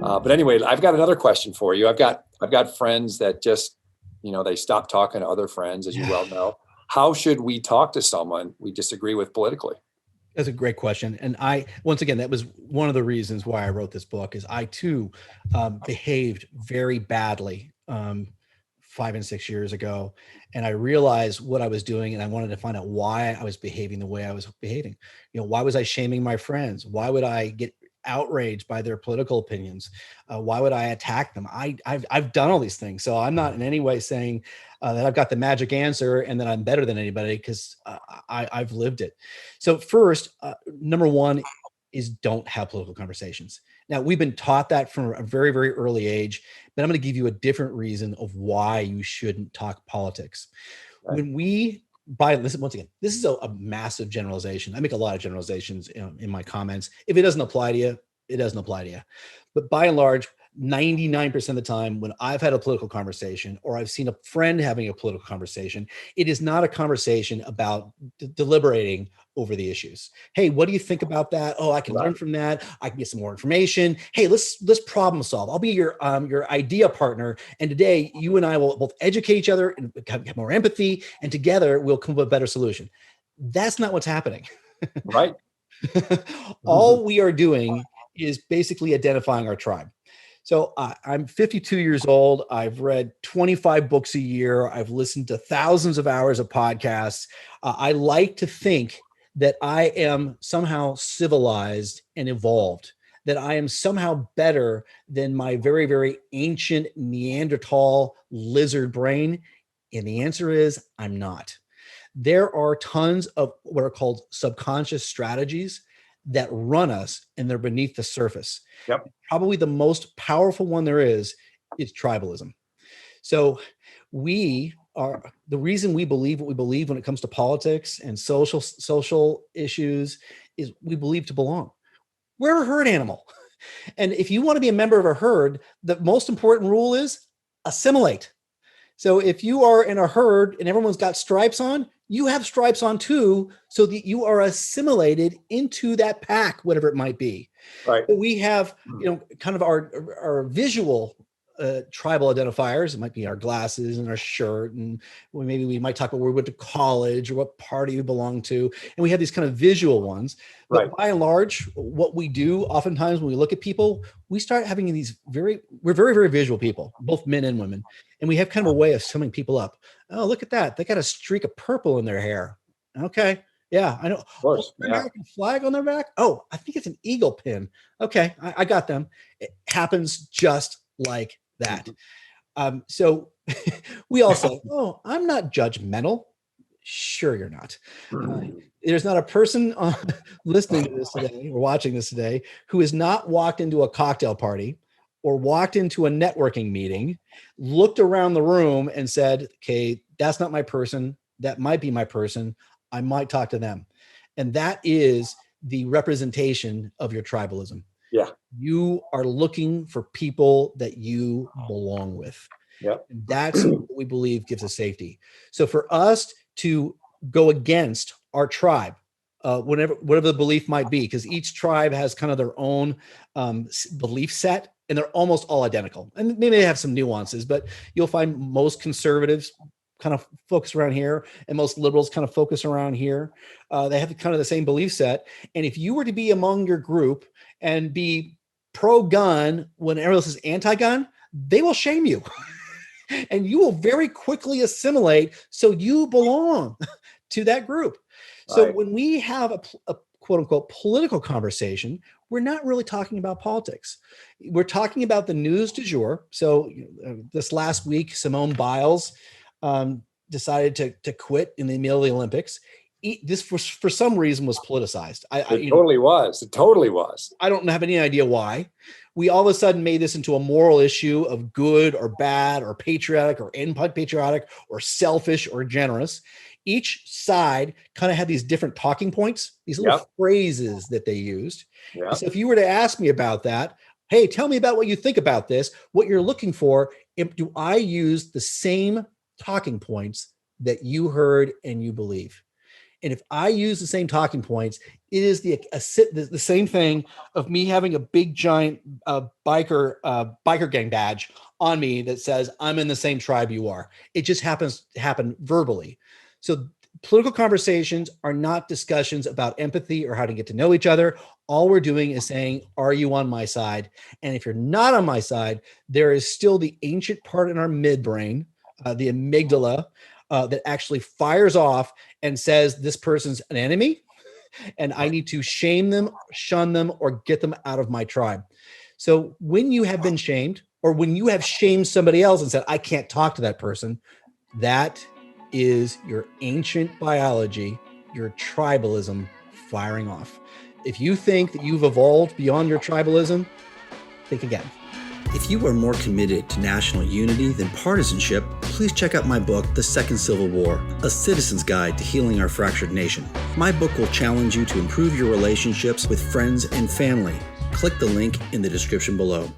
But anyway, I've got another question for you. I've got friends that just, they stop talking to other friends, as you well know. How should we talk to someone we disagree with politically? That's a great question. And once again, that was one of the reasons why I wrote this book is I too behaved very badly 5 and 6 years ago. And I realized what I was doing and I wanted to find out why I was behaving the way I was behaving. Why was I shaming my friends? Why would I get outraged by their political opinions? Why would I attack them? I've done all these things. So I'm not in any way saying that I've got the magic answer and that I'm better than anybody, because I've lived it. So first, number one is don't have political conversations. Now, we've been taught that from a very, very early age, but I'm going to give you a different reason of why you shouldn't talk politics. Right. Listen, once again, this is a massive generalization. I make a lot of generalizations in my comments. If it doesn't apply to you, it doesn't apply to you. But by and large, 99% of the time when I've had a political conversation or I've seen a friend having a political conversation, it is not a conversation about deliberating over the issues. Hey, what do you think about that? Oh, I can learn from that. I can get some more information. Hey, let's problem solve. I'll be your idea partner. And today you and I will both educate each other and have more empathy. And together we'll come up with a better solution. That's not what's happening. Right. All we are doing is basically identifying our tribe. So I'm 52 years old. I've read 25 books a year. I've listened to thousands of hours of podcasts. I like to think that I am somehow civilized and evolved, that I am somehow better than my very, very ancient Neanderthal lizard brain. And the answer is I'm not. There are tons of what are called subconscious strategies that run us, and they're beneath the surface. Yep. Probably the most powerful one there is tribalism. So the reason we believe what we believe when it comes to politics and social issues is we believe to belong. We're a herd animal. And if you want to be a member of a herd, the most important rule is assimilate. So if you are in a herd and everyone's got stripes on, you have stripes on too, so that you are assimilated into that pack, whatever it might be. Right. So we have, kind of our visual tribal identifiers. It might be our glasses and our shirt, and maybe we might talk about where we went to college or what party we belong to, and we have these kind of visual ones. But Right. by and large, what we do oftentimes when we look at people, we start having we're very, very visual people, both men and women, and we have kind of a way of summing people up. Oh, look at that. They got a streak of purple in their hair. Okay. Yeah, I know. Of course. Oh, American flag on their back. Oh, I think it's an eagle pin. Okay. I got them. It happens just like that. So we all say, oh, I'm not judgmental. Sure, you're not. There's not a person listening to this today or watching this today who has not walked into a cocktail party or walked into a networking meeting, looked around the room and said, okay, that's not my person. That might be my person. I might talk to them. And that is the representation of your tribalism. Yeah. You are looking for people that you belong with. Yep. And that's what we believe gives us safety. So for us to go against our tribe, whatever the belief might be, because each tribe has kind of their own belief set, and they're almost all identical. And maybe they have some nuances, but you'll find most conservatives kind of focus around here, and most liberals kind of focus around here. They have kind of the same belief set. And if you were to be among your group and be pro-gun when everyone else is anti-gun, they will shame you. And you will very quickly assimilate, so you belong to that group. So Right. when we have a quote unquote political conversation, we're not really talking about politics. We're talking about the news du jour. So this last week, Simone Biles decided to quit in the middle of the Olympics. This for some reason was politicized. It totally was. It totally was. I don't have any idea why. We all of a sudden made this into a moral issue of good or bad or patriotic or unpatriotic or selfish or generous. Each side kind of had these different talking points, these little phrases that they used. Yep. So if you were to ask me about that, hey, tell me about what you think about this, what you're looking for. Do I use the same talking points that you heard and you believe? And if I use the same talking points, it is the same thing of me having a big giant biker gang badge on me that says I'm in the same tribe you are. It just happens to happen verbally. So political conversations are not discussions about empathy or how to get to know each other. All we're doing is saying, are you on my side? And if you're not on my side, there is still the ancient part in our midbrain, the amygdala, that actually fires off and says, this person's an enemy and I need to shame them, shun them, or get them out of my tribe. So when you have been shamed, or when you have shamed somebody else and said, I can't talk to that person, that is your ancient biology, your tribalism firing off. If you think that you've evolved beyond your tribalism, think again. If you are more committed to national unity than partisanship, please check out my book, The Second Civil War, A Citizen's Guide to Healing Our Fractured Nation. My book will challenge you to improve your relationships with friends and family. Click the link in the description below.